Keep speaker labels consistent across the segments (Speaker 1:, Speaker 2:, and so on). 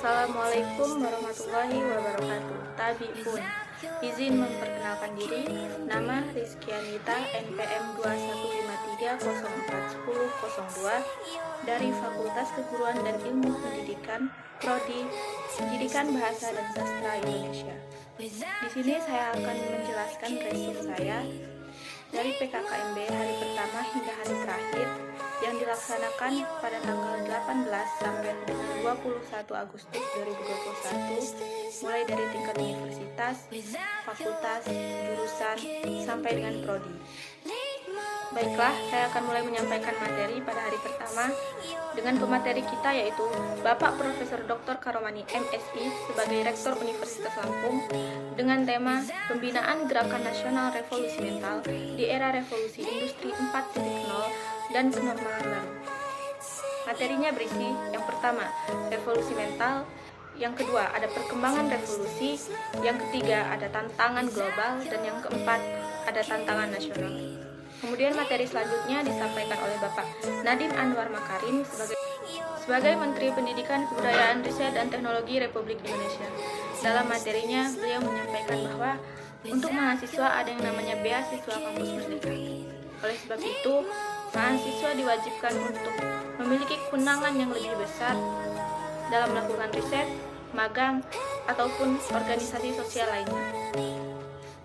Speaker 1: Assalamualaikum warahmatullahi wabarakatuh. Tabi'un. Izin memperkenalkan diri. Nama Rizkyanita, NPM 2153041002 dari Fakultas Keguruan dan Ilmu Pendidikan, Prodi Pendidikan Bahasa dan Sastra Indonesia. Di sini saya akan menjelaskan resume saya dari PKKMB hari pertama hingga hari terakhir yang dilaksanakan pada tanggal 18 sampai dengan 21 Agustus 2021, mulai dari tingkat universitas, fakultas, jurusan, sampai dengan prodi. Baiklah, saya akan mulai menyampaikan materi pada hari pertama dengan pemateri kita, yaitu Bapak Profesor Dr. Karomani MSI sebagai Rektor Universitas Lampung dengan tema Pembinaan Gerakan Nasional Revolusi Mental di Era Revolusi Industri 4.0 dan Kenormalan Baru. Materinya berisi yang pertama, revolusi mental, yang kedua ada perkembangan revolusi, yang ketiga ada tantangan global, dan yang keempat ada tantangan nasional. Kemudian materi selanjutnya disampaikan oleh Bapak Nadiem Anwar Makarim sebagai Menteri Pendidikan, Kebudayaan, Riset, dan Teknologi Republik Indonesia. Dalam materinya, beliau menyampaikan bahwa untuk mahasiswa ada yang namanya beasiswa kampus merdeka. Oleh sebab itu, mahasiswa diwajibkan untuk memiliki kewenangan yang lebih besar dalam melakukan riset, magang, ataupun organisasi sosial lainnya.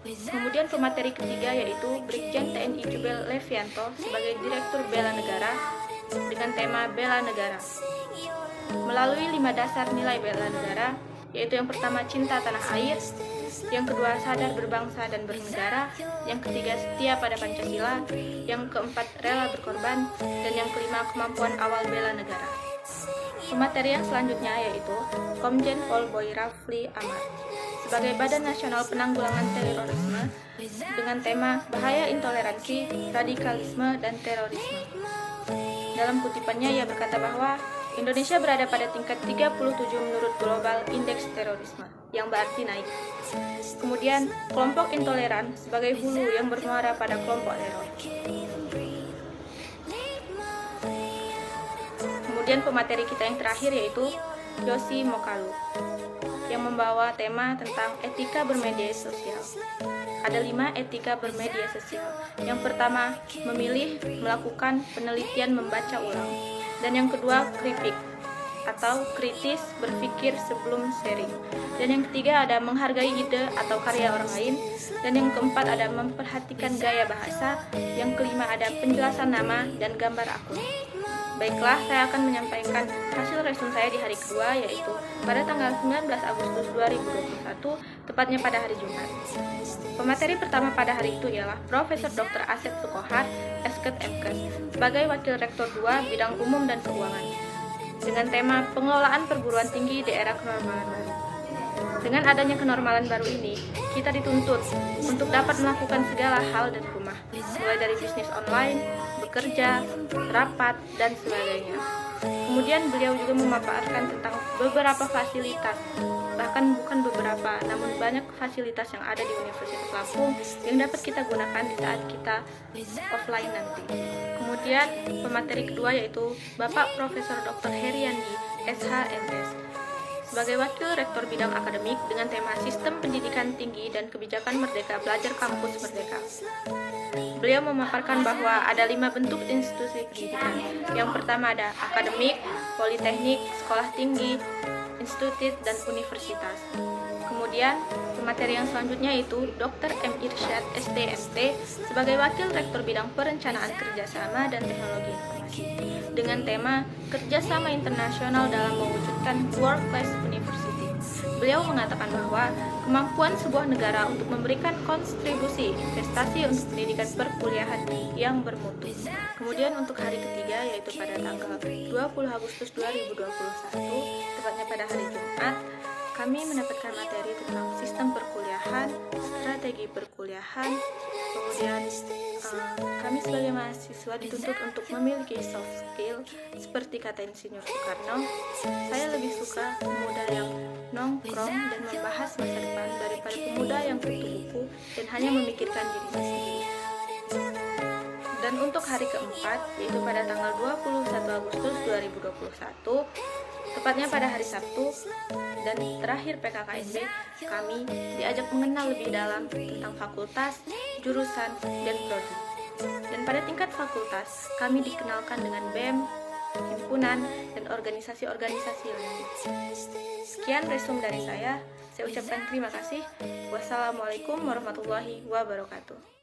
Speaker 1: Kemudian pemateri ketiga yaitu Brigjen TNI Jubel Levianto sebagai Direktur Bela Negara dengan tema Bela Negara. Melalui 5 dasar nilai bela negara, yaitu yang pertama cinta tanah air, yang kedua sadar berbangsa dan bernegara, yang ketiga setia pada Pancasila, yang keempat rela berkorban, dan yang kelima kemampuan awal bela negara. Pemateri yang selanjutnya yaitu Komjen Pol Boy Rafli Amar sebagai Badan Nasional Penanggulangan Terorisme dengan tema Bahaya Intoleransi, Radikalisme, dan Terorisme. Dalam kutipannya ia berkata bahwa Indonesia berada pada tingkat 37 menurut Global Indeks Terorisme, yang berarti naik. Kemudian kelompok intoleran sebagai hulu yang bermuara pada kelompok teror. Kemudian pemateri kita yang terakhir yaitu Yosi Mokalu yang membawa tema tentang etika bermedia sosial. Ada 5 etika bermedia sosial. Yang pertama, memilih melakukan penelitian membaca ulang. Dan yang kedua, kritik atau kritis berpikir sebelum sharing. Dan yang ketiga ada menghargai ide atau karya orang lain. Dan yang keempat ada memperhatikan gaya bahasa. Yang kelima ada penjelasan nama dan gambar akun. Baiklah, saya akan menyampaikan hasil resume saya di hari kedua, yaitu pada tanggal 19 Agustus 2021, tepatnya pada hari Jumat. Pemateri pertama pada hari itu ialah Profesor Dr. Asep Sukohat, Esket MKes, sebagai Wakil Rektor 2 Bidang Umum dan Keuangan, dengan tema Pengelolaan Perguruan Tinggi di Era Kenormalan Baru. Dengan adanya kenormalan baru ini, kita dituntut untuk dapat melakukan segala hal dari rumah, mulai dari bisnis online, bekerja, rapat, dan sebagainya. Kemudian beliau juga memaparkan tentang beberapa fasilitas, bahkan bukan beberapa, namun banyak fasilitas yang ada di Universitas Lampung yang dapat kita gunakan di saat kita offline nanti. Kemudian pemateri kedua yaitu Bapak Profesor Dr. Heriandi, SHMS, sebagai Wakil Rektor Bidang Akademik dengan tema Sistem Pendidikan Tinggi dan Kebijakan Merdeka Belajar Kampus Merdeka. Beliau memaparkan bahwa ada 5 bentuk institusi pendidikan. Yang pertama ada akademik, politeknik, sekolah tinggi, institut, dan universitas. Kemudian pemateri yang selanjutnya yaitu Dr. M. Irsyad, STMT, sebagai Wakil Rektor Bidang Perencanaan Kerjasama dan Teknologi Informasi dengan tema Kerjasama Internasional dalam Mewujudkan World Class University. Beliau mengatakan bahwa kemampuan sebuah negara untuk memberikan kontribusi investasi untuk pendidikan perkuliahan yang bermutu. Kemudian untuk hari ketiga yaitu pada tanggal 20 Agustus 2021, tepatnya pada hari Jumat, kami mendapatkan materi tentang sistem perkuliahan, strategi perkuliahan, kemudian kami sebagai mahasiswa dituntut untuk memiliki soft skill seperti kata Insinyur Soekarno. Saya lebih suka pemuda yang nongkrong dan membahas masa depan daripada pemuda yang tutup buku dan hanya memikirkan dirinya sendiri. Dan untuk hari keempat, yaitu pada tanggal 21 Agustus 2021, tepatnya pada hari Sabtu dan terakhir PKKMB, kami diajak mengenal lebih dalam tentang fakultas, jurusan, dan prodi. Dan pada tingkat fakultas, kami dikenalkan dengan BEM, himpunan, dan organisasi-organisasi lainnya. Sekian resume dari saya ucapkan terima kasih. Wassalamualaikum warahmatullahi wabarakatuh.